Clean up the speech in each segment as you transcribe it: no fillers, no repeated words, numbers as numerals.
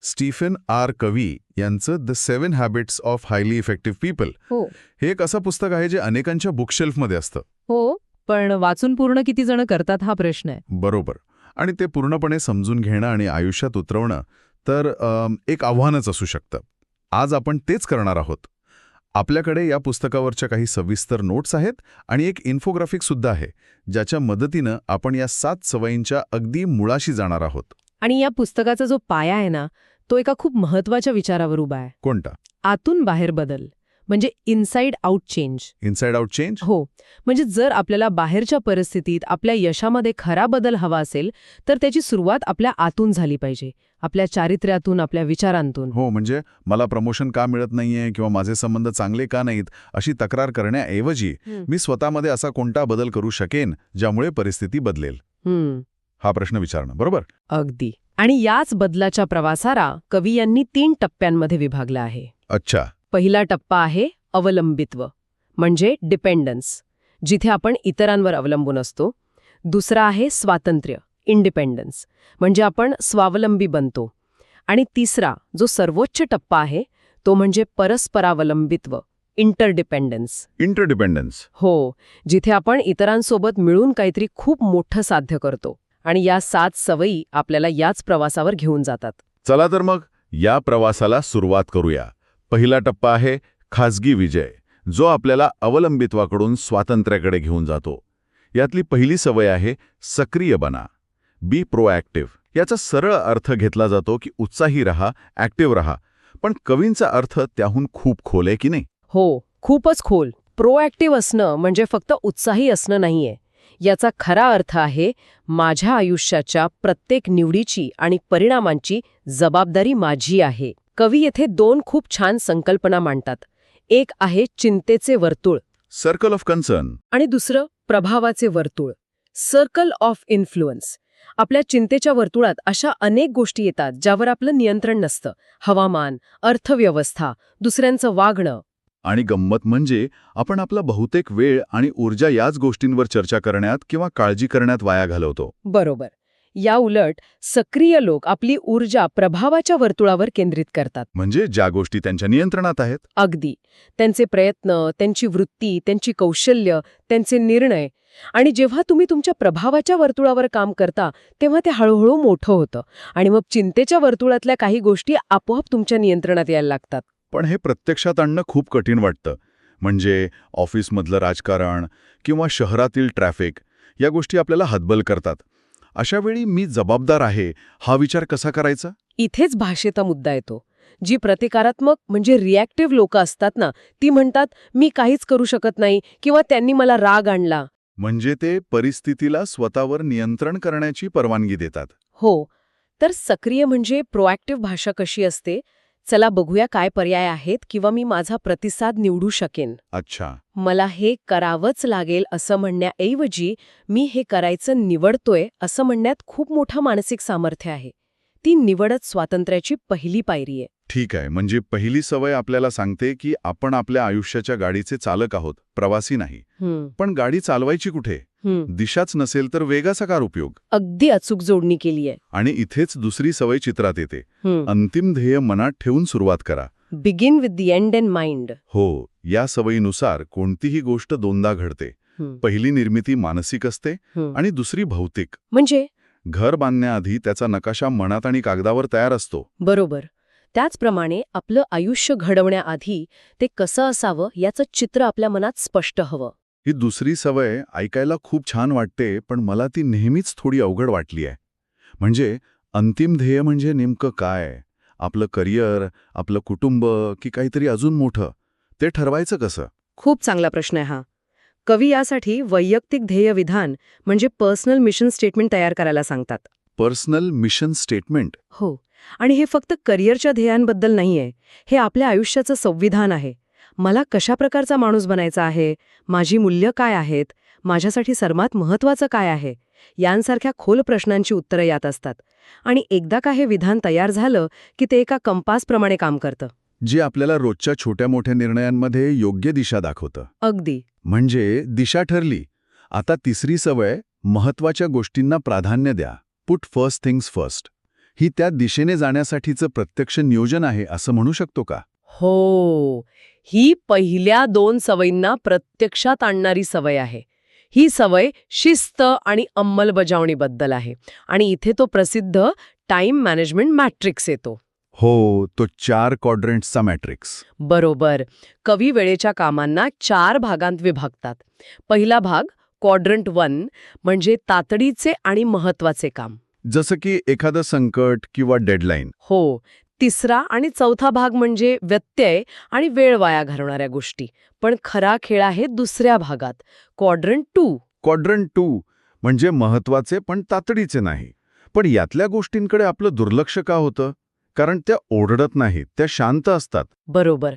Stephen R कवी यांचं the 7 habits of highly effective people हो हे एक असं पुस्तक आहे जे अनेकांच्या बुकशेल्फमध्ये असतं. हो पण वाचून पूर्ण किती जण करतात हा प्रश्न आहे. बरोबर. आणि ते पूर्णपणे समजून घेणं आणि आयुष्यात उतरवणं तर एक आव्हानच असू शकतं. आज आपण तेच करणार आहोत. आपल्याकडे या पुस्तकावरच्या काही सविस्तर नोट्स आहेत आणि एक इन्फोग्राफिक सुद्धा आहे, ज्याच्या मदतीनं आपण या 7 सवयींच्या अगदी मुळाशी जाणार आहोत. आणि या पुस्तकाचा जो पाया आहे ना, तो एका खूप महत्वाच्या विचारावर उभा आहे. कोणता? आतून बाहेर बदल, म्हणजे inside out change. Inside out change? हो, म्हणजे जर आपल्याला बाहेरच्या परिस्थितीत आपल्या यशामध्ये खरा बदल हवा असेल तर त्याची सुरुवात आपल्या आतून झाली पाहिजे, आपल्या चारित्र्यातून, आपल्या विचारांतून. हो, म्हणजे मला प्रमोशन का मिळत नाहीये किंवा माझे संबंध चांगले का नाहीत अशी तक्रार करण्याऐवजी मी स्वतःमध्ये असा कोणता बदल करू शकेन ज्यामुळे परिस्थिती बदलेल, हा प्रश्न विचारणं. बरोबर? अगदी. आणि याच बदलाच्या प्रवासाला कवी यांनी 3 टप्प्यांमध्ये विभागला आहे. अच्छा. पहिला टप्पा आहे अवलंबित्व, म्हणजे डिपेंडन्स, जिथे आपण इतरांवर अवलंबून असतो. दुसरा आहे स्वातंत्र्य, इंडिपेंडन्स, म्हणजे आपण स्वावलंबी बनतो. आणि तिसरा जो सर्वोच्च टप्पा आहे तो म्हणजे परस्परावलंबित्व, इंटरडिपेंडन्स. इंटरडिपेंडन्स. हो, जिथे आपण इतरांसोबत मिळून काहीतरी खूप मोठं साध्य करतो. आणि या 7 सवयी आपल्याला याच प्रवासावर घेऊन जातात. चला तर मग या प्रवासाला सुरुवात करूया. पहिला टप्पा आहे खाजगी विजय, जो आपल्याला अवलंबित्वाकडून स्वातंत्र्याकडे घेऊन जातो. यातली पहिली सवय आहे सक्रिय बना, बी प्रोॲक्टिव्ह. याचा सरळ अर्थ घेतला जातो की उत्साही रहा, ॲक्टिव्ह रहा. पण कवींचा अर्थ त्याहून खूप खोल आहे की नाही? हो, खूपच खोल. प्रोॲक्टिव्ह असणं म्हणजे फक्त उत्साही असणं नाहीये. याचा खरा अर्थ आहे माझ्या आयुष्याच्या प्रत्येक निवडीची आणि परिणामांची जबाबदारी माझी आहे. कवी येथे 2 खूप छान संकल्पना मांडतात. एक आहे चिंतेचे वर्तुळ, सर्कल ऑफ कन्सर्न, आणि दुसरं प्रभावाचे वर्तुळ, सर्कल ऑफ इन्फ्लुअन्स. आपल्या चिंतेच्या वर्तुळात अशा अनेक गोष्टी येतात ज्यावर आपलं नियंत्रण नसतं. हवामान, अर्थव्यवस्था, दुसऱ्यांचं वागणं. आणि गंमत म्हणजे आपण आपला बहुतेक वेळ आणि ऊर्जा याच गोष्टींवर चर्चा करण्यात किंवा काळजी करण्यात वाया घालवतो. बरोबर. या उलट सक्रिय लोक आपली ऊर्जा प्रभावाच्या वर्तुळावर केंद्रित करतात, म्हणजे ज्या गोष्टी त्यांच्या नियंत्रणात आहेत. अगदी. त्यांचे प्रयत्न, त्यांची वृत्ती, त्यांची कौशल्य, त्यांचे निर्णय. आणि जेव्हा तुम्ही तुमच्या प्रभावाच्या वर्तुळावर काम करता तेव्हा ते हळूहळू मोठं होतं आणि मग चिंतेच्या वर्तुळातल्या काही गोष्टी आपोआप तुमच्या नियंत्रणात यायला लागतात. पण हे प्रत्यक्षात आणणं खूप कठीण वाटतं. म्हणजे ऑफिसमधलं राजकारण किंवा शहरातील ट्रॅफिक या गोष्टी आपल्याला हतबल करतात. अशा वेळी मी जबाबदार आहे हा विचार कसा करायचा? इथेच भाषेचा मुद्दा येतो. जी प्रतिकारात्मक म्हणजे रिॲक्टिव्ह लोकं असतात ना, ती म्हणतात मी काहीच करू शकत नाही किंवा त्यांनी मला राग आणला. म्हणजे ते परिस्थितीला स्वतःवर नियंत्रण करण्याची परवानगी देतात. हो, तर सक्रिय म्हणजे प्रोॲक्टिव्ह भाषा कशी असते? चला बघूया काय पर्याय आहेत किंवा मी माझा प्रतिसाद निवडू शकेन. अच्छा. मला हे करावंच लागेल असं म्हणण्याऐवजी मी हे करायचं निवडतोय असं म्हणण्यात खूप मोठं मानसिक सामर्थ्य आहे. ती निवडच स्वातंत्र्याची पहिली पायरी आहे. ठीक आहे. म्हणजे पहिली सवय आपल्याला सांगते की आपण आपल्या आयुष्याच्या गाडीचे चालक आहोत, प्रवासी नाही. पण गाडी चालवायची कुठे? दिशाच नसेल तर वेगाचा काय उपयोग? अगदी अचूक जोडणी केली आहे. आणि इथेच दुसरी सवय चित्रात येते. अंतिम ध्येय मनात ठेवून सुरुवात करा. Begin with the and in mind. हो, या सवयीनुसार कोणतीही गोष्ट दोनदा घडते. पहिली निर्मिती मानसिक असते आणि दुसरी भौतिक. म्हणजे घर बांधण्याआधी त्याचा नकाशा मनात आणि कागदावर तयार असतो. बरोबर. त्याचप्रमाणे आपलं आयुष्य घडवण्याआधी ते कसं असावं याचं चित्र आपल्या मनात स्पष्ट हवं. ही दुसरी सवय ऐकायला खूप छान वाटते, पण मला ती नेहमीच थोडी अवघड वाटली आहे. म्हणजे अंतिम ध्येय म्हणजे नेमकं काय? आपलं करिअर, आपलं कुटुंब की काहीतरी अजून मोठं? ते ठरवायचं कसं? खूप चांगला प्रश्न आहे हा. कवी यासाठी वैयक्तिक ध्येय विधान म्हणजे पर्सनल मिशन स्टेटमेंट तयार करायला सांगतात. Personal mission statement? हो. आणि हे फक्त करिअरच्या ध्येयांबद्दल नाहीये. हे आपल्या आयुष्याचं संविधान आहे. मला कशा प्रकारचा माणूस बनायचा आहे, माझी मूल्य काय आहेत, माझ्यासाठी सर्वात महत्त्वाचं काय आहे, यांसारख्या खोल प्रश्नांची उत्तरं यात असतात. आणि एकदा का हे विधान तयार झालं की ते एका कंपासप्रमाणे काम करतं, जे आपल्याला रोजच्या छोट्या मोठ्या निर्णयांमध्ये योग्य दिशा दाखवतं. अगदी. म्हणजे दिशा ठरली. आता तिसरी सवय, महत्त्वाच्या गोष्टींना प्राधान्य द्या. Put first things first. ही त्या दिशेने जाण्यासाठीचं प्रत्यक्ष नियोजन आहे असं म्हणू शकतो का? हो, ही पहिल्या 2 सवयींना प्रत्यक्षात आणणारी सवय आहे. ही सवय शिस्त आणि अंमलबजावणीबद्दल आहे आणि इथे तो प्रसिद्ध टाइम मॅनेजमेंट मॅट्रिक्स येतो. हो, तो 4 क्वाड्रंट्सचा मॅट्रिक्स. बरोबर. कवी वेळेच्या कामांना 4 भागांत विभागतात. पहिला भाग क्वाड्रंट 1 म्हणजे तातडीचे आणि महत्वाचे काम. जसं की एखादं संकट किंवा डेडलाईन. हो. तिसरा आणि चौथा भाग म्हणजे व्यत्यय आणि वेळ वाया घालवणाऱ्या गोष्टी. पण खरा खेळ आहे दुसऱ्या भागात, क्वाड्रंट 2. क्वाड्रंट 2 म्हणजे महत्वाचे पण तातडीचे नाही. पण यातल्या गोष्टींकडे आपलं दुर्लक्ष का होतं? कारण त्या ओरडत नाहीत, त्या शांत असतात. बरोबर.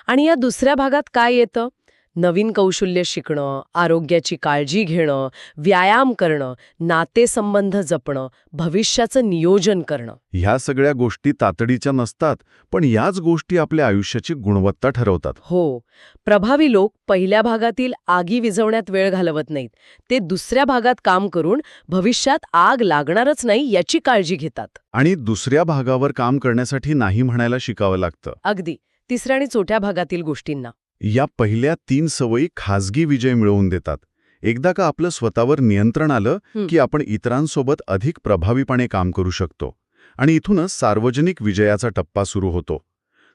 आणि या दुसऱ्या भागात काय येतं? नवीन कौशल्य शिकणं, आरोग्याची काळजी घेणं, व्यायाम करणं, नातेसंबंध जपणं, भविष्याचं नियोजन करणं. ह्या सगळ्या गोष्टी तातडीच्या नसतात, पण याच गोष्टी आपल्या आयुष्याची गुणवत्ता ठरवतात. हो. प्रभावी लोक पहिल्या भागातील आगी विझवण्यात वेळ घालवत नाहीत. ते दुसऱ्या भागात काम करून भविष्यात आग लागणारच नाही याची काळजी घेतात. आणि दुसऱ्या भागावर काम करण्यासाठी नाही म्हणायला शिकावं लागतं. अगदी. तिसऱ्या आणि चौथ्या भागातील गोष्टींना. या पहिल्या 3 सवयी खाजगी विजय मिळवून देतात. एकदा का आपलं स्वतःवर नियंत्रण आलं की आपण इतरांसोबत अधिक प्रभावीपणे काम करू शकतो. आणि इथूनच सार्वजनिक विजयाचा टप्पा सुरू होतो.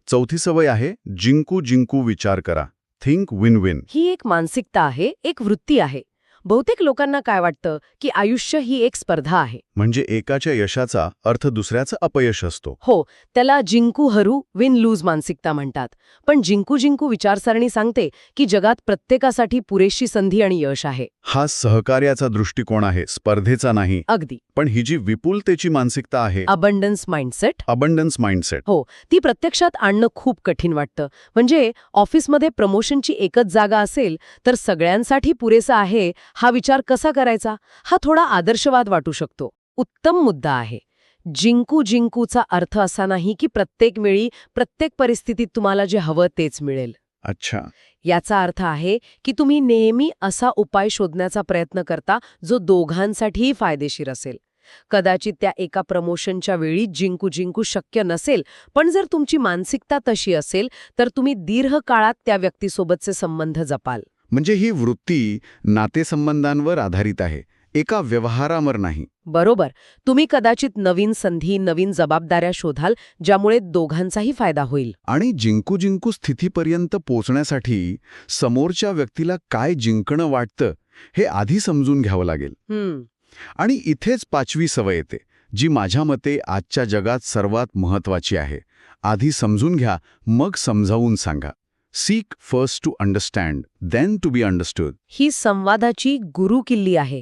चौथी सवय आहे जिंकू जिंकू विचार करा. Think win win. ही एक मानसिकता आहे, एक वृत्ती आहे. बहुतेक लोकांना काय वाटतं की आयुष्य ही एक स्पर्धा आहे. म्हणजे एकाच्या यशाचा अर्थ दुसऱ्याचं अपयश असतो. हो, त्याला जिंकू हरू विन लूज मानसिकता म्हणतात. पण जिंकू जिंकू विचारसरणी सांगते की जगात प्रत्येकासाठी पुरेशी संधी आणि यश आहे. हा सहकार्याचा दृष्टिकोन आहे, स्पर्धेचा नाही. अगदी. पण ही जी विपुलतेची मानसिकता आहे, अबंडन्स माइंडसेट. अबंडन्स माइंडसेट, हो, ती प्रत्यक्षात आणणं खूप कठीण वाटतं. म्हणजे ऑफिसमध्ये प्रमोशनची एकच जागा असेल तर सगळ्यांसाठी पुरेसा आहे हा विचार कसा करायचा, हा थोडा आदर्शवाद वाटू शकतो. उत्तम मुद्दा आहे. जिंकू जिंकूचा अर्थ असा नाही की प्रत्येक वेळी प्रत्येक परिस्थितीत तुम्हाला जे हवं तेच मिळेल. अच्छा. याचा अर्थ आहे की तुम्ही नेहमी असा उपाय शोधण्याचा प्रयत्न करता जो दोघांसाठीही फायदेशीर असेल. कदाचित त्या एका प्रमोशनच्या वेळी जिंकू जिंकू शक्य नसेल, पण जर तुमची मानसिकता तशी असेल तर तुम्ही दीर्घकाळात त्या व्यक्तीसोबतचे संबंध जपाल. म्हणजे ही वृत्ती नातेसंबंधांवर आधारित आहे, एका व्यवहारावर नाही. बरोबर. तुम्ही कदाचित नवीन संधी, नवीन जबाबदाऱ्या शोधाल ज्यामुळे दोघांचाही फायदा होईल. आणि जिंकू जिंकू स्थितीपर्यंत पोचण्यासाठी समोरच्या व्यक्तीला काय जिंकणं वाटतं हे आधी समजून घ्यावं लागेल. आणि इथेच 5वी सवय येते, जी माझ्या मते आजच्या जगात सर्वात महत्वाची आहे. आधी समजून घ्या, मग समजावून सांगा. Seek first to understand, then to be understood. ही संवादाची गुरुकिल्ली आहे.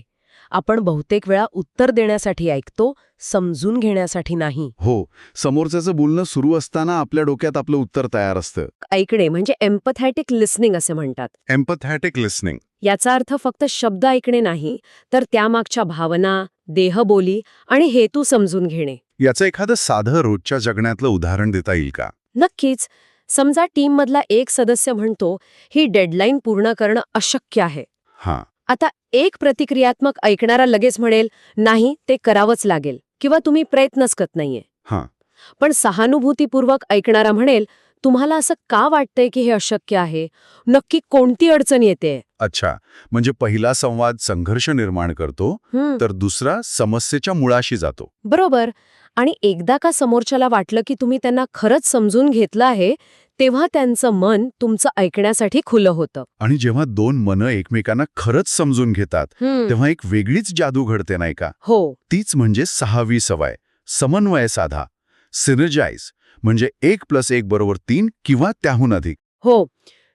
आपण बहुतेक वेळा उत्तर देण्यासाठी ऐकतो, समजून घेण्यासाठी नाही. हो, समोरच्याचं बोलणं सुरू असताना आपल्या डोक्यात आपलं उत्तर तयार असतं. ऐकणे म्हणजे एम्पथॅटिक लिसनिंग असे म्हणतात. एम्पथॅटिक लिसनिंग. याचा अर्थ फक्त शब्द ऐकणे नाही, तर त्यामागच्या भावना, देहबोली आणि हेतू समजून घेणे. याचं एखादं साधं रोजच्या जगण्यातलं उदाहरण देता येईल का? नक्कीच. समजा टीममधला एक सदस्य म्हणतो, ही डेडलाईन पूर्ण करणं अशक्य आहे. हां. आता एक प्रतिक्रियात्मक ऐकणारा लगेच म्हणेल, नाही, ते करावंच लागेल, किंवा तुम्ही प्रयत्नच करत नाहीये. हां. पण सहानुभूतीपूर्वक ऐकणारा म्हणेल, तुम्हाला असं का वाटतंय की हे अशक्य आहे? नक्की कोणती अडचण येते? अच्छा, म्हणजे पहिला संवाद संघर्ष निर्माण करतो, तर दुसरा समस्येच्या मुळाशी जातो. बरोबर. आणि एकदा का समोरच्याला वाटलं की तुम्ही त्यांना खरंच समजून घेतलं आहे, तेव्हा त्यांचं मन तुमचं ऐकण्यासाठी खुलं होतं. आणि जेव्हा 2 मनं एकमेकांना खरंच समजून घेतात, तेव्हा एक वेगळीच जादू घडते, नाही का? हो. तीच म्हणजे 6वी सवय, समन्वय साधा. सिनर्जाइज, म्हणजे 1+1=3 किंवा त्याहून अधिक. हो.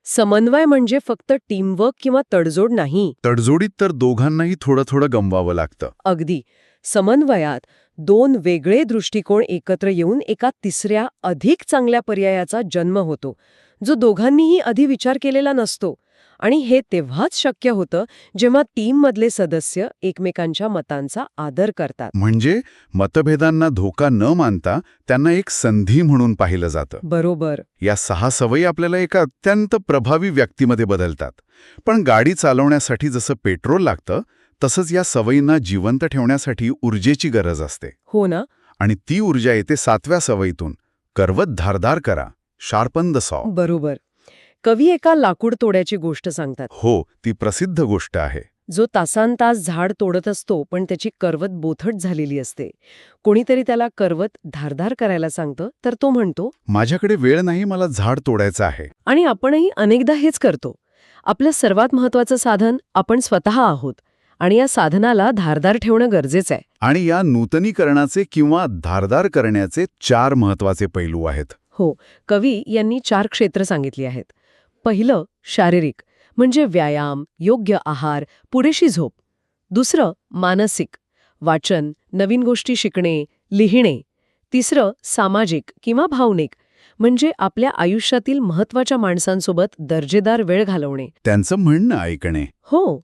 समन्वय म्हणजे फक्त टीमवर्क किंवा तडजोड नाही. तडजोडीत तर दोघांनाही थोडं थोडं गमवावं लागतं. अगदी. समन्वयात 2 वेगळे दृष्टिकोन एकत्र येऊन एका तिसऱ्या अधिक चांगल्या पर्यायाचा जन्म होतो, जो दोघांनीही आधी विचार केलेला नसतो. आणि हे तेव्हाच शक्य होतं जेव्हा टीममधले सदस्य एकमेकांच्या मतांचा आदर करतात. म्हणजे मतभेदांना धोका न मानता त्यांना एक संधी म्हणून पाहिलं जातं. बरोबर. या 6 सवयी आपल्याला एका अत्यंत प्रभावी व्यक्तीमध्ये बदलतात. पण गाडी चालवण्यासाठी जसं पेट्रोल लागतं, तसंच या सवयींना जिवंत ठेवण्यासाठी ऊर्जेची गरज असते. हो ना. आणि ती ऊर्जा येते 7व्या सवयीतून. करवत धारदार करा, शार्पन द सॉ. बरोबर. कवी एका लाकूड तोड्याची गोष्ट सांगतात. हो, ती प्रसिद्ध गोष्ट आहे. जो तासांतास झाड तोडत असतो पण त्याची करवत बोथट झालेली असते. कोणीतरी त्याला करवत धारदार करायला सांगतं तर तो म्हणतो, माझ्याकडे वेळ नाही, मला झाड तोडायचं आहे. आणि आपणही अनेकदा हेच करतो. आपलं सर्वात महत्वाचं साधन आपण स्वतः आहोत आणि या साधनाला धारदार ठेवणं गरजेचं आहे. आणि या नूतनीकरणाचे किंवा धारदार करण्याचे 4 महत्वाचे पैलू आहेत. हो, कवी यांनी 4 क्षेत्र सांगितली आहेत. पहिलं शारीरिक, म्हणजे व्यायाम, योग्य आहार, पुरेशी झोप. दुसरं मानसिक, वाचन, नवीन गोष्टी शिकणे, लिहिणे. तिसरं सामाजिक किंवा भावनिक, म्हणजे आपल्या आयुष्यातील महत्वाच्या माणसांसोबत दर्जेदार वेळ घालवणे. त्यांचं म्हणणं ऐकणे. हो.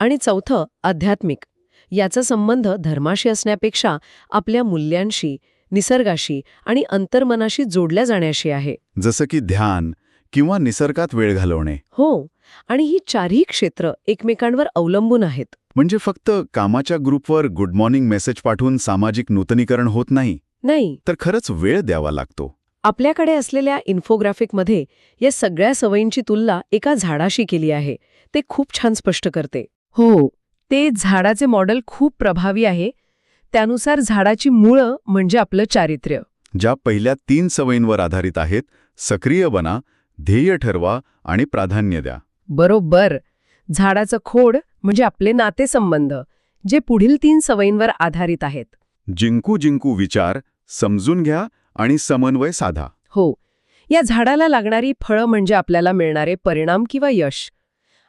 आणि चौथं आध्यात्मिक. याचा संबंध धर्माशी असण्यापेक्षा आपल्या मूल्यांशी, निसर्गाशी आणि अंतर्मनाशी जोडल्या जाण्याशी आहे. जसं की ध्यान किंवा निसर्गात वेळ घालवणे. हो. आणि ही 4ही क्षेत्र एकमेकांवर अवलंबून आहेत. म्हणजे फक्त कामाच्या ग्रुपवर गुड मॉर्निंग मेसेज पाठवून सामाजिक नूतनीकरण होत नाही, नाही, तर खरंच वेळ द्यावा लागतो. आपल्याकडे असलेल्या इन्फोग्राफिकमध्ये या सगळ्या सवयींची तुलना एका झाडाशी केली आहे. ते खूप छान स्पष्ट करते. हो, ते झाडाचे मॉडेल खूप प्रभावी आहे. त्यानुसार झाडाची मुळं म्हणजे आपलं चारित्र्य. ज्या पहिल्या 3 सवयींवर आधारित आहेत, सक्रिय बना, ध्येय ठरवा आणि प्राधान्य द्या. बरोबर. झाडाचं खोड म्हणजे आपले नातेसंबंध, जे पुढील 3 सवयींवर आधारित आहेत. जिंकू जिंकू विचार, समजून घ्या आणि समन्वय साधा. हो, या झाडाला लागणारी फळं म्हणजे आपल्याला मिळणारे परिणाम किंवा यश.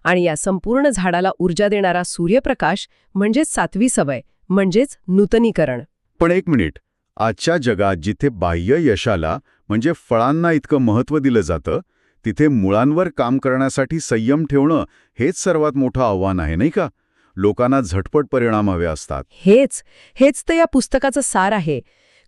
आणि या संपूर्ण झाडाला ऊर्जा देणारा सूर्यप्रकाश म्हणजेच 7वी सवय, म्हणजेच नूतनीकरण. पण एक मिनिट, आजच्या जगात जिथे बाह्य यशाला म्हणजे फळांना इतकं महत्त्व दिलं जातं, तिथे मुळांवर काम करण्यासाठी संयम ठेवणं हेच सर्वात मोठं आव्हान आहे, नाही का? लोकांना झटपट परिणाम हवे असतात. हेच तर या पुस्तकाचं सार आहे.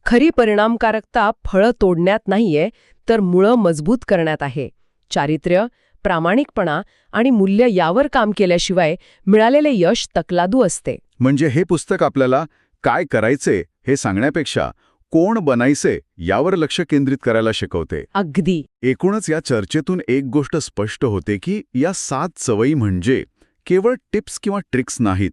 खरी परिणामकारकता फळं तोडण्यात नाहीये, तर मुळं मजबूत करण्यात आहे. चारित्र्य, प्रामाणिकपणा आणि मूल्य यावर काम केल्याशिवाय मिळालेले यश तकलादू असते. म्हणजे हे पुस्तक आपल्याला काय करायचे हे सांगण्यापेक्षा कोण बनायचे यावर लक्ष केंद्रित करायला शिकवते. अगदी. एकूणच या चर्चेतून एक गोष्ट स्पष्ट होते की या 7 सवयी म्हणजे केवळ टिप्स किंवा ट्रिक्स नाहीत,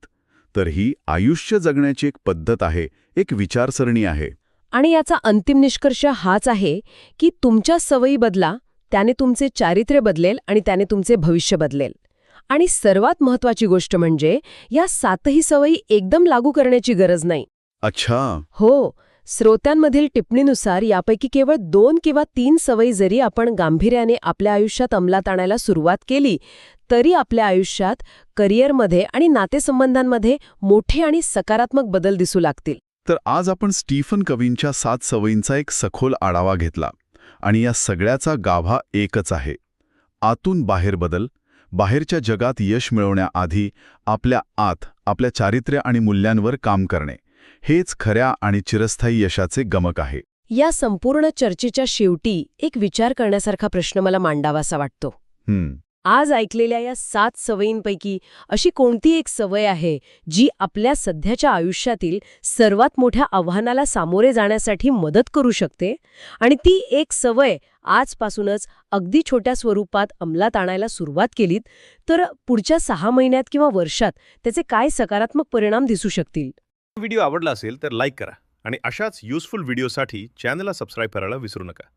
तर ही आयुष्य जगण्याची एक पद्धत आहे, एक विचारसरणी आहे. आणि याचा अंतिम निष्कर्ष हाच आहे की तुमच्या सवयी बदला, त्याने तुमचे चारित्र्य बदलेल आणि त्याने तुमचे भविष्य बदलेल. आणि सर्वात महत्वाची गोष्ट म्हणजे या 7ही सवयी एकदम लागू करण्याची गरज नाही. अच्छा. हो, श्रोत्यांमधील टिप्पणीनुसार यापैकी केवळ 2 किंवा 3 सवयी जरी आपण गांभीर्याने आपल्या आयुष्यात अंमलात आणायला सुरुवात केली, तरी आपल्या आयुष्यात, करिअरमध्ये आणि नातेसंबंधांमध्ये मोठे आणि सकारात्मक बदल दिसू लागतील. तर आज आपण स्टीफन कवींच्या 7 सवयींचा एक सखोल आढावा घेतला आणि या सगळ्याचा गाभा एकच आहे. आतून बाहेर बदल, बाहेरच्या जगात यश मिळवण्याआधी आपल्या आत, आपल्या चारित्र्य आणि मूल्यांवर काम करणे, हेच खऱ्या आणि चिरस्थायी यशाचे गमक आहे. या संपूर्ण चर्चेच्या शेवटी एक विचार करण्यासारखा प्रश्न मला मांडावासा वाटतो. आज ऐकलेल्या या 7 सवयींपैकी अशी कोणती एक सवय आहे जी आपल्या सध्याच्या आयुष्यातील सर्वात मोठ्या आव्हानाला सामोरे जाण्यासाठी मदत करू शकते? आणि ती एक सवय आजपासूनच अगदी छोट्या स्वरूपात अंमलात आणायला सुरुवात केलीत तर पुढच्या 6 महिन्यात किंवा वर्षात त्याचे काय सकारात्मक परिणाम दिसू शकतील? व्हिडिओ आवडला असेल तर लाईक करा आणि अशाच युजफुल व्हिडिओसाठी चॅनलला सबस्क्राईब करायला विसरू नका.